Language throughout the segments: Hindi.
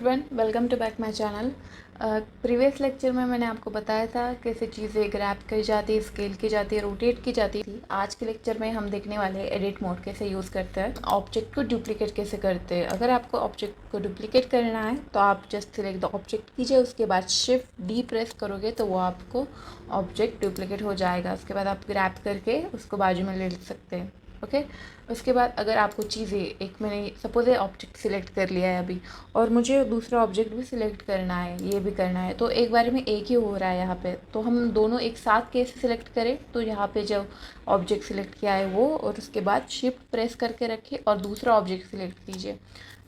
Everyone, welcome to back my channel. Previous lecture में मैंने आपको बताया था कैसे चीज़ें ग्रैब की जाती है, स्केल की जाती है, रोटेट की जाती थी। आज के लेक्चर में हम देखने वाले हैं एडिट मोड कैसे यूज़ करते हैं, ऑब्जेक्ट को डुप्लीकेट कैसे करते हैं। अगर आपको ऑब्जेक्ट को डुप्लीकेट करना है तो आप जस्ट सिलेक्ट द ऑब्जेक्ट कीजिए, उसके बाद शिफ्ट डी प्रेस करोगे तो वो आपको ऑब्जेक्ट डुप्लीकेट हो जाएगा। उसके बाद आप ग्रैब करके उसको बाजू में ले सकते हैं। ओके उसके बाद अगर आपको चीज़ें एक मैंने सपोज है ऑब्जेक्ट सिलेक्ट कर लिया है अभी, और मुझे दूसरा ऑब्जेक्ट भी सिलेक्ट करना है, ये भी करना है, तो एक बार में एक ही हो रहा है यहाँ पे, तो हम दोनों एक साथ कैसे सिलेक्ट करें। तो यहाँ पे जब ऑब्जेक्ट सिलेक्ट किया है वो, और उसके बाद शिफ्ट प्रेस करके रखें और दूसरा ऑब्जेक्ट सिलेक्ट कीजिए।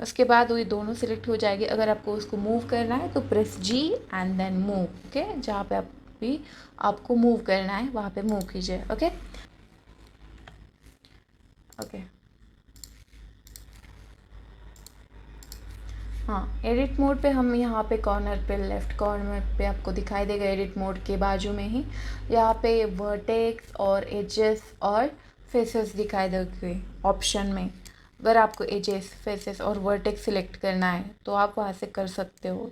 उसके बाद वो दोनों सिलेक्ट हो जाएंगे। अगर आपको उसको मूव करना है तो press G and then move. Okay, जहाँ पे आप भी आपको मूव करना है वहाँ पे मूव कीजिए। ओके ओके हाँ, एडिट मोड पे हम यहाँ पे कॉर्नर पे लेफ़्ट कॉर्नर पे आपको दिखाई देगा एडिट मोड के बाजू में ही, यहाँ पे वर्टेक्स और एजेस और फेसेस दिखाई देंगे ऑप्शन में। अगर आपको एजेस, फेसेस और वर्टेक्स सिलेक्ट करना है तो आप वहाँ से कर सकते हो।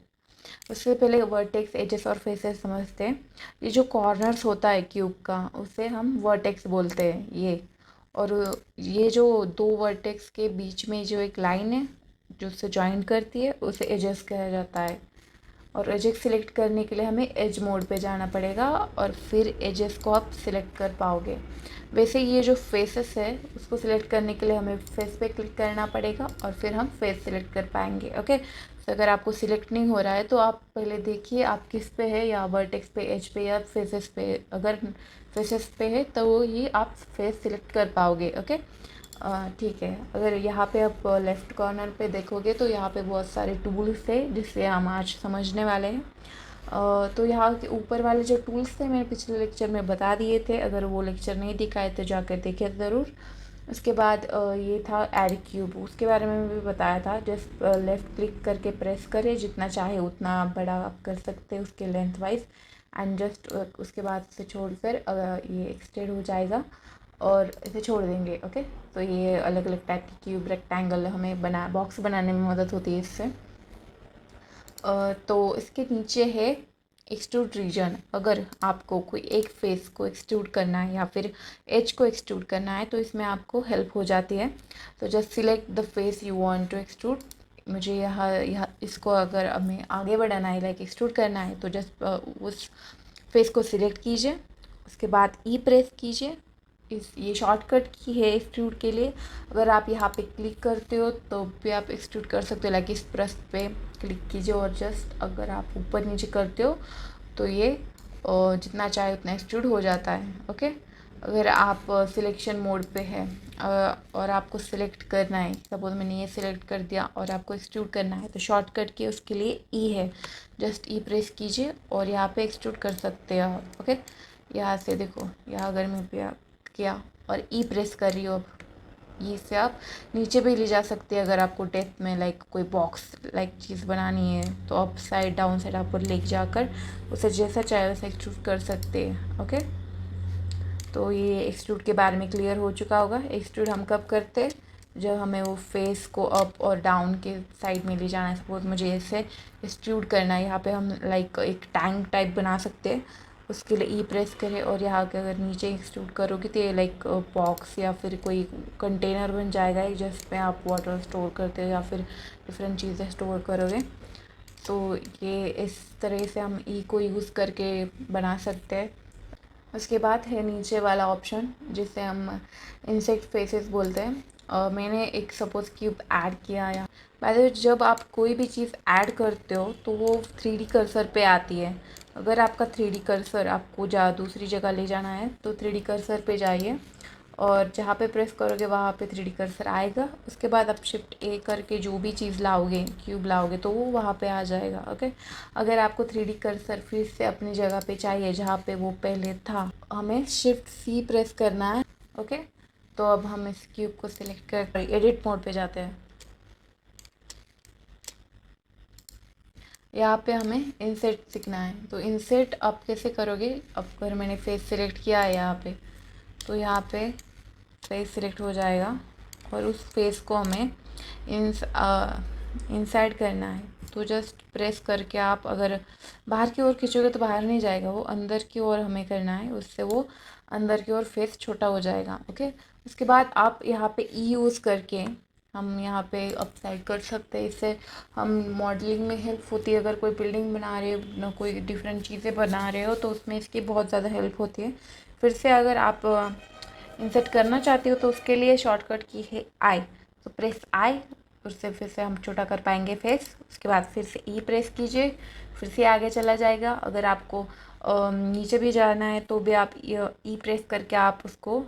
उससे पहले वर्टेक्स, एजेस और फेसेस समझते हैं। ये जो कॉर्नर्स होता है क्यूब का, उसे हम वर्टेक्स बोलते हैं ये। और ये जो दो वर्टेक्स के बीच में जो एक लाइन है जो उससे ज्वाइन करती है उसे एजेस कहा जाता है। और एजेस सिलेक्ट करने के लिए हमें एज मोड पे जाना पड़ेगा और फिर एजेस को आप सिलेक्ट कर पाओगे। वैसे ये जो फेसेस है उसको सिलेक्ट करने के लिए हमें फेस पे क्लिक करना पड़ेगा और फिर हम फेस सिलेक्ट कर पाएंगे। ओके, तो अगर आपको सिलेक्ट नहीं हो रहा है तो आप पहले देखिए आप किस पे है, या वर्टेक्स पे, एज पे या फेसेस पे। अगर फेसेस पे है तो ये आप फेस सिलेक्ट कर पाओगे। ओके ठीक है। अगर यहाँ पे आप लेफ़्ट कॉर्नर पे देखोगे तो यहाँ पे बहुत सारे टूल्स थे जिससे हम आज समझने वाले हैं। तो यहाँ के ऊपर वाले जो टूल्स थे मैंने पिछले लेक्चर में बता दिए थे, अगर वो लेक्चर नहीं दिखाए तो जाकर देखें ज़रूर। उसके बाद ये था ऐड क्यूब, उसके बारे में भी बताया था। जस्ट लेफ़्ट क्लिक करके प्रेस करें, जितना चाहे उतना बड़ा आप कर सकते हैं उसके लेंथ वाइज, एंड जस्ट उसके बाद से छोड़ कर ये एक्सटेंड हो जाएगा और इसे छोड़ देंगे। ओके, तो ये अलग अलग टाइप की क्यूब, रेक्टेंगल हमें बॉक्स बनाने में मदद होती है इससे। तो इसके नीचे है एक्सट्रूड रीजन। अगर आपको कोई एक फेस को एक्सट्रूड करना है या फिर एज को एक्सट्रूड करना है तो इसमें आपको हेल्प हो जाती है। तो just select the face you want to extrude. मुझे यहाँ इसको अगर हमें आगे बढ़ाना है, लाइक एक्सट्रूड करना है, तो जस्ट उस फेस को सिलेक्ट कीजिए, उसके बाद ई प्रेस कीजिए। ये शॉर्टकट की है एक्सट्रूड के लिए। अगर आप यहाँ पे क्लिक करते हो तो भी आप एक्सट्रूड कर सकते हो, लाइक इस प्रेस पे क्लिक कीजिए और जस्ट अगर आप ऊपर नीचे करते हो तो ये जितना चाहे उतना एक्सट्रूड हो जाता है। ओके, अगर आप सिलेक्शन मोड पे है और आपको सिलेक्ट करना है, सपोज मैंने ये सिलेक्ट कर दिया और आपको एक्सट्रूड करना है, तो शॉर्टकट की उसके लिए ई है, जस्ट ई प्रेस कीजिए और यहाँ पे एक्सट्रूड कर सकते हो। ओके, यहाँ से देखो, यहाँ अगर मैं किया और ई प्रेस कर रही हूँ, अब ये से आप नीचे भी ले जा सकते हैं। अगर आपको डेप्थ में लाइक कोई बॉक्स लाइक चीज़ बनानी है तो अप साइड डाउन साइड आप ले जाकर उसे जैसा चाहे वैसे एक्सट्रूड कर सकते हैं। ओके, तो ये एक्सट्रूड के बारे में क्लियर हो चुका होगा। एक्सट्रूड हम कब करते हैं, जब हमें वो फेस को अप और डाउन के साइड में ले जाना है। सपोज मुझे ऐसे एक्सट्रूड करना है, यहाँ पे हम लाइक एक टैंक टाइप बना सकते हैं, उसके लिए ई प्रेस करें और यहाँ के अगर नीचे एक्सट्रूड करोगे तो ये लाइक बॉक्स या फिर कोई कंटेनर बन जाएगा जिसमें आप वाटर स्टोर करते हो या फिर डिफरेंट चीज़ें स्टोर करोगे। तो ये इस तरह से हम ई को यूज़ करके बना सकते हैं। उसके बाद है नीचे वाला ऑप्शन जिसे हम इंसेक्ट फेसेस बोलते हैं। मैंने एक सपोज क्यूब ऐड किया या बाय द वे, जब आप कोई भी चीज़ ऐड करते हो तो वो 3D कर्सर पे आती है। अगर आपका 3D कर्सर आपको दूसरी जगह ले जाना है तो 3D कर्सर पे जाइए और जहाँ पे प्रेस करोगे वहाँ पे 3D कर्सर आएगा। उसके बाद आप शिफ्ट ए करके जो भी चीज़ लाओगे, क्यूब लाओगे, तो वो वहाँ पे आ जाएगा। ओके, अगर आपको 3D कर्सर फिर से अपनी जगह पे चाहिए जहाँ पे वो पहले था, हमें शिफ्ट सी प्रेस करना है। ओके, तो अब हम इस क्यूब को सिलेक्ट कर एडिट मोड पे जाते हैं। यहाँ पे हमें इंसर्ट सीखना है, तो इंसर्ट आप कैसे करोगे। अब अगर मैंने फेस सिलेक्ट किया है यहाँ पे, तो यहाँ पे फेस सिलेक्ट हो जाएगा और उस फेस को हमें इंसाइड करना है। तो जस्ट प्रेस करके आप अगर बाहर की ओर खींचोगे तो बाहर नहीं जाएगा, वो अंदर की ओर हमें करना है, उससे वो अंदर की ओर फेस छोटा हो जाएगा। ओके, उसके बाद आप यहाँ पे ई यूज़ करके हम यहाँ पे अपसाइड कर सकते हैं। इससे हम मॉडलिंग में हेल्प होती है। अगर कोई बिल्डिंग बना रहे हो ना, कोई डिफरेंट चीज़ें बना रहे हो, तो उसमें इसकी बहुत ज़्यादा हेल्प होती है। फिर से अगर आप इंसर्ट करना चाहती हो तो उसके लिए शॉर्टकट की है आई, तो प्रेस आई, उससे फिर से हम छोटा कर पाएंगे फेस। उसके बाद फिर से ई प्रेस कीजिए, फिर से आगे चला जाएगा। अगर आपको नीचे भी जाना है तो भी आप ई प्रेस करके आप उसको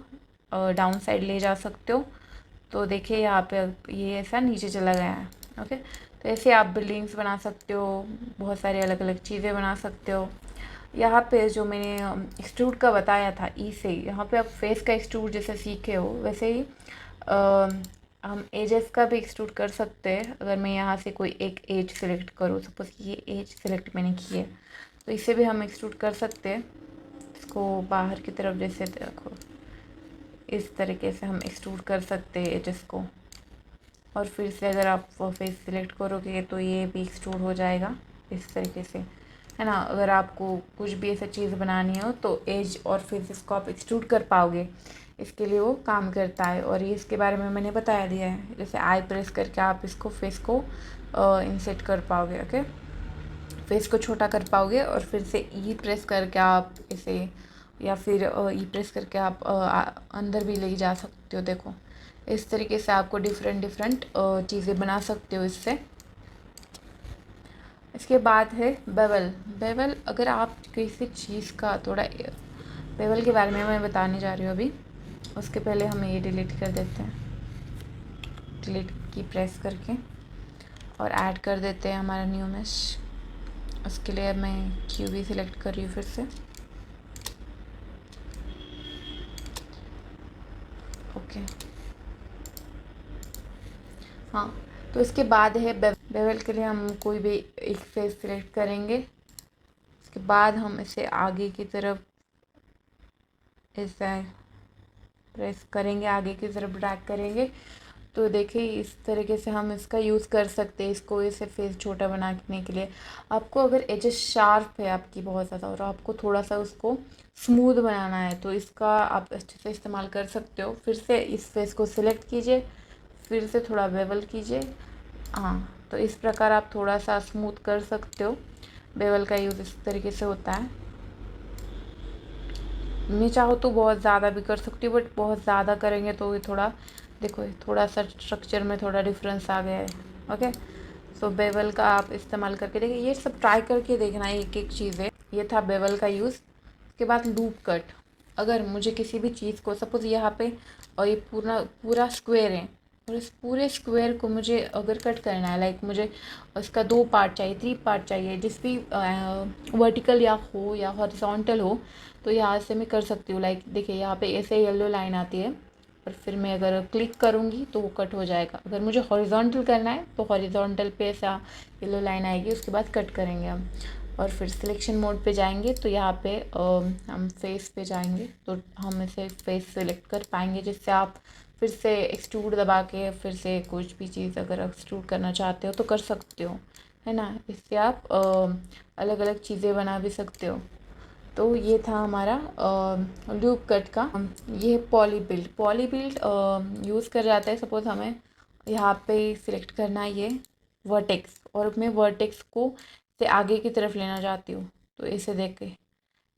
डाउन साइड ले जा सकते हो। तो देखिए यहाँ पे ये ऐसा नीचे चला गया है। ओके, तो ऐसे आप बिल्डिंग्स बना सकते हो, बहुत सारी अलग अलग चीज़ें बना सकते हो। यहाँ पे जो मैंने एक्सट्रूड का बताया था ई से, यहाँ पे आप फेस का एक्सट्रूड जैसे सीखे हो वैसे ही हम एजेस का भी एक्सट्रूड कर सकते हैं। अगर मैं यहाँ से कोई एक एज सेलेक्ट करूँ, सपोज ये एज सेलेक्ट मैंने की है, तो इसे भी हम एक्सट्रूड कर सकते हैं। इसको बाहर की तरफ जैसे देखो, इस तरीके से हम एक्सट्रूड कर सकते हैं एजेस को। और फिर से अगर आप वो फेस सिलेक्ट करोगे तो ये भी एक्सट्रूड हो जाएगा इस तरीके से, है ना। अगर आपको कुछ भी ऐसा चीज़ बनानी हो तो एज और फेसेस को आप एक्सट्रूड कर पाओगे, इसके लिए वो काम करता है। और ये इसके बारे में मैंने बताया दिया है। जैसे आई प्रेस करके आप इसको फेस को इंसर्ट कर पाओगे। ओके, फेस को छोटा कर पाओगे। और फिर से ई प्रेस करके आप इसे, या फिर ई प्रेस करके आप अंदर भी ले जा सकते हो। देखो इस तरीके से आपको डिफरेंट डिफरेंट चीज़ें बना सकते हो इससे। इसके बाद है बेवल। बेवल, अगर आप किसी चीज़ का थोड़ा, बेवल के बारे में मैं बताने जा रही हूँ अभी। उसके पहले हम ये डिलीट कर देते हैं, डिलीट की प्रेस करके, और ऐड कर देते हैं हमारा न्यू मैश। उसके लिए मैं क्यूबी सिलेक्ट कर रही हूँ फिर से। ओके, हाँ, तो इसके बाद है बेवल के लिए हम कोई भी एक फेस सिलेक्ट करेंगे। उसके बाद हम इसे आगे की तरफ ऐसा प्रेस करेंगे, आगे की तरफ ड्रैग करेंगे। तो देखिए इस तरीके से हम इसका यूज़ कर सकते हैं, इसको इसे फेस छोटा बनाने के लिए। आपको अगर एजेस शार्प है आपकी बहुत ज़्यादा, और आपको थोड़ा सा उसको स्मूथ बनाना है, तो इसका आप अच्छे से इस्तेमाल कर सकते हो। फिर से इस फेस को सिलेक्ट कीजिए, फिर से थोड़ा बेवल कीजिए। हाँ, तो इस प्रकार आप थोड़ा सा स्मूथ कर सकते हो। बेवल का यूज़ इस तरीके से होता है। मैं चाहो तो बहुत ज़्यादा भी कर सकती हूँ, बट बहुत ज़्यादा करेंगे तो ये थोड़ा, देखो थोड़ा सा स्ट्रक्चर में थोड़ा डिफरेंस आ गया है। ओके, सो बेवल का आप इस्तेमाल करके देखिए, ये सब ट्राई करके देखना है एक एक चीज़ें। ये था बेवल का यूज़। उसके बाद लूप कट। अगर मुझे किसी भी चीज़ को, सपोज यहाँ पे और ये पूरा पूरा स्क्वायर है, और इस पूरे स्क्वायर को मुझे अगर कट करना है, लाइक मुझे उसका 2 पार्ट चाहिए, 3 पार्ट चाहिए, जिस भी वर्टिकल या हो या हॉरिजॉन्टल हो, तो यहाँ से मैं कर सकती हूँ। लाइक देखिए यहाँ पे ऐसे येलो लाइन आती है, और फिर मैं अगर क्लिक करूँगी तो वो कट हो जाएगा। अगर मुझे हॉरिजॉन्टल करना है तो हॉरिजॉन्टल पे ऐसा येलो लाइन आएगी, उसके बाद कट करेंगे हम। और फिर सिलेक्शन मोड पे जाएंगे, तो यहाँ पे हम फेस पे जाएंगे, तो हम इसे फेस सेलेक्ट कर पाएंगे, जिससे आप फिर से एक्सट्रूड दबा के फिर से कुछ भी चीज़ अगर एक्सट्रूड करना चाहते हो तो कर सकते हो, है ना। इससे आप अलग अलग चीज़ें बना भी सकते हो। तो ये था हमारा लूप कट का। ये poly build, poly build use कर जाता है। सपोज़ हमें यहाँ पे सिलेक्ट करना है ये वर्टेक्स, और मैं वर्टेक्स को से आगे की तरफ लेना चाहती हूँ, तो इसे देख के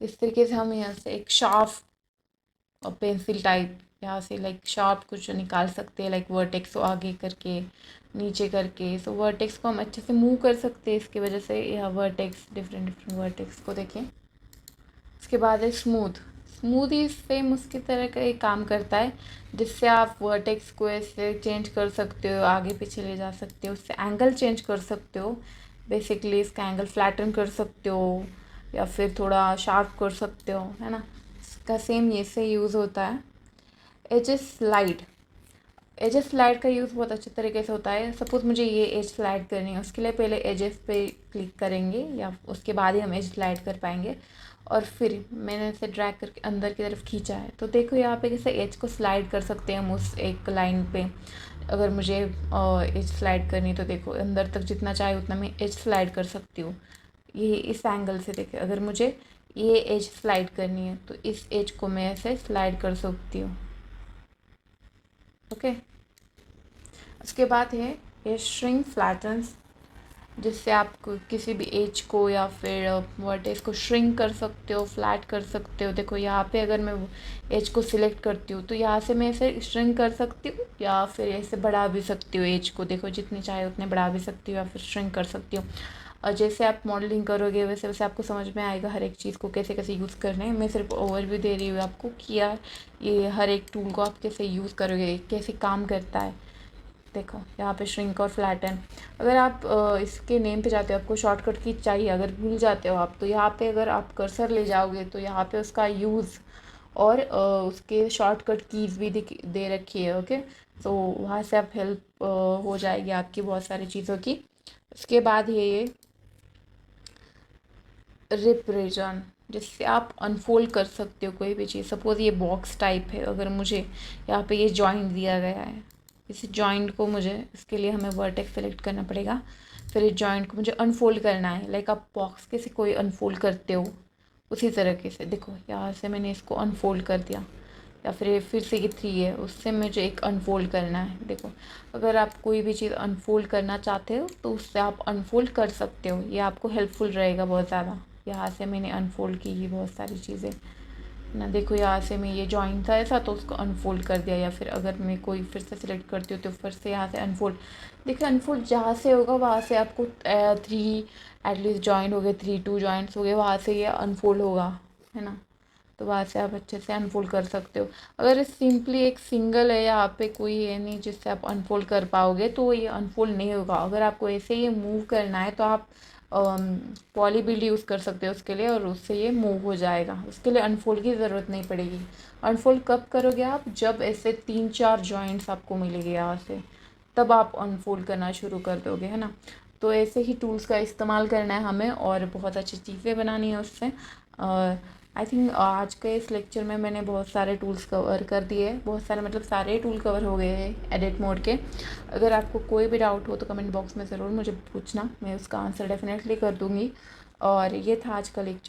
इस तरीके से हम यहाँ से एक शार्प पेंसिल टाइप यहाँ से लाइक शार्प कुछ निकाल सकते हैं, लाइक वर्टेक्स को आगे करके नीचे करके। सो वर्टेक्स को हम अच्छे से मूव कर सकते हैं, इसकी वजह से यह वर्टेक्स, डिफरेंट डिफरेंट वर्टेक्स को देखें। उसके बाद है स्मूथ। स्मूथ ही सेम उसकी तरह का एक काम करता है, जिससे आप वर्टेक्स को ऐसे चेंज कर सकते हो, आगे पीछे ले जा सकते हो, उससे एंगल चेंज कर सकते हो। बेसिकली इसका एंगल फ्लैटन कर सकते हो, या फिर थोड़ा शार्प कर सकते हो, है ना। इसका सेम ये से यूज़ होता है। Edges slide. एजेस स्लाइड का यूज़ बहुत अच्छे तरीके से होता है। सपोज़ मुझे ये एज स्लाइड करनी है, उसके लिए पहले एजेस पे क्लिक करेंगे, या उसके बाद ही हम एज स्लाइड कर पाएंगे। और फिर मैंने इसे ड्रैग करके अंदर की तरफ खींचा है, तो देखो यहाँ पे कैसे एज को स्लाइड कर सकते हैं हम उस एक लाइन पे। अगर मुझे एज स्लाइड करनी तो देखो अंदर तक जितना चाहे उतना मैं एज स्लाइड कर सकती हूँ। ये इस एंगल से देखिए, अगर मुझे ये एज स्लाइड करनी है तो इस एज को मैं ऐसे स्लाइड कर सकती हूँ। ओके, उसके बाद है ये श्रिंक फ्लैटन्स, जिससे आप किसी भी एज को या फिर वर्टेक्स को श्रिंक कर सकते हो, फ्लैट कर सकते हो। देखो यहाँ पे अगर मैं एज को सिलेक्ट करती हूँ तो यहाँ से मैं इसे श्रिंक कर सकती हूँ या फिर ऐसे बढ़ा भी सकती हूँ एज को। देखो जितनी चाहे उतने बढ़ा भी सकती हूँ या फिर श्रिंक कर सकती हूँ। और जैसे आप मॉडलिंग करोगे वैसे वैसे आपको समझ में आएगा हर एक चीज़ को कैसे कैसे यूज़ करना है। मैं सिर्फ ओवरव्यू दे रही हूँ आपको कि यार ये हर एक टूल को आप कैसे यूज़ करोगे, कैसे काम करता है। देखो यहाँ पे श्रिंक और फ्लैटन, अगर आप इसके नेम पे जाते हो, आपको शॉर्टकट की चाहिए, अगर भूल जाते हो आप तो यहाँ पे अगर आप कर्सर ले जाओगे तो यहाँ पे उसका यूज़ और उसके शॉर्टकट कीज़ भी दे रखी है। ओके, तो वहाँ से आप हेल्प हो जाएगी आपकी बहुत सारी चीज़ों की। उसके बाद ये रिप रीजन, जिससे आप अनफोल्ड कर सकते हो कोई भी चीज़। सपोज़ ये बॉक्स टाइप है, अगर मुझे यहाँ पे ये जॉइंट दिया गया है, इस जॉइंट को मुझे, इसके लिए हमें वर्टेक्स सेलेक्ट करना पड़ेगा। फिर इस जॉइंट को मुझे अनफोल्ड करना है, लाइक आप बॉक्स कैसे कोई अनफोल्ड करते हो उसी तरीके से। देखो यहाँ से मैंने इसको अनफोल्ड कर दिया, या फिर से ये 3 है, उससे मुझे एक अनफोल्ड करना है। देखो अगर आप कोई भी चीज़ अनफोल्ड करना चाहते हो तो उससे आप अनफोल्ड कर सकते हो, ये आपको हेल्पफुल रहेगा बहुत ज़्यादा। यहाँ से मैंने अनफोल्ड की ये बहुत सारी चीज़ें ना। देखो यहाँ से मैं ये जॉइंट था ऐसा तो उसको अनफोल्ड कर दिया, या फिर अगर मैं कोई फिर से सिलेक्ट करती हूँ तो फिर से यहाँ से अनफोल्ड। देखिए अनफोल्ड जहाँ से होगा वहाँ से आपको 3 एटलीस्ट जॉइंट हो गए, 2 जॉइंट्स हो गए, वहाँ से ये अनफोल्ड होगा, है ना। तो वहाँ से आप अच्छे से अनफोल्ड कर सकते हो। अगर सिंपली एक सिंगल है यहाँ पे कोई है नहीं जिससे आप अनफोल्ड कर पाओगे तो ये अनफोल्ड नहीं होगा। अगर आपको ऐसे ही मूव करना है तो आप पॉली बिल्ड यूज़ कर सकते हो उसके लिए, और उससे ये मूव हो जाएगा। उसके लिए अनफोल्ड की ज़रूरत नहीं पड़ेगी। अनफोल्ड कब करोगे आप, जब ऐसे 3-4 जॉइंट्स आपको मिलेंगे यहाँ से, तब आप अनफोल्ड करना शुरू कर दोगे, है ना। तो ऐसे ही टूल्स का इस्तेमाल करना है हमें और बहुत अच्छी चीज़ें बनानी है उससे। आई थिंक आज के इस लेक्चर में मैंने बहुत सारे टूल्स कवर कर दिए, बहुत सारे मतलब सारे टूल कवर हो गए हैं एडिट मोड के। अगर आपको कोई भी डाउट हो तो कमेंट बॉक्स में ज़रूर मुझे पूछना, मैं उसका आंसर डेफिनेटली कर दूँगी। और ये था आज का लेक्चर।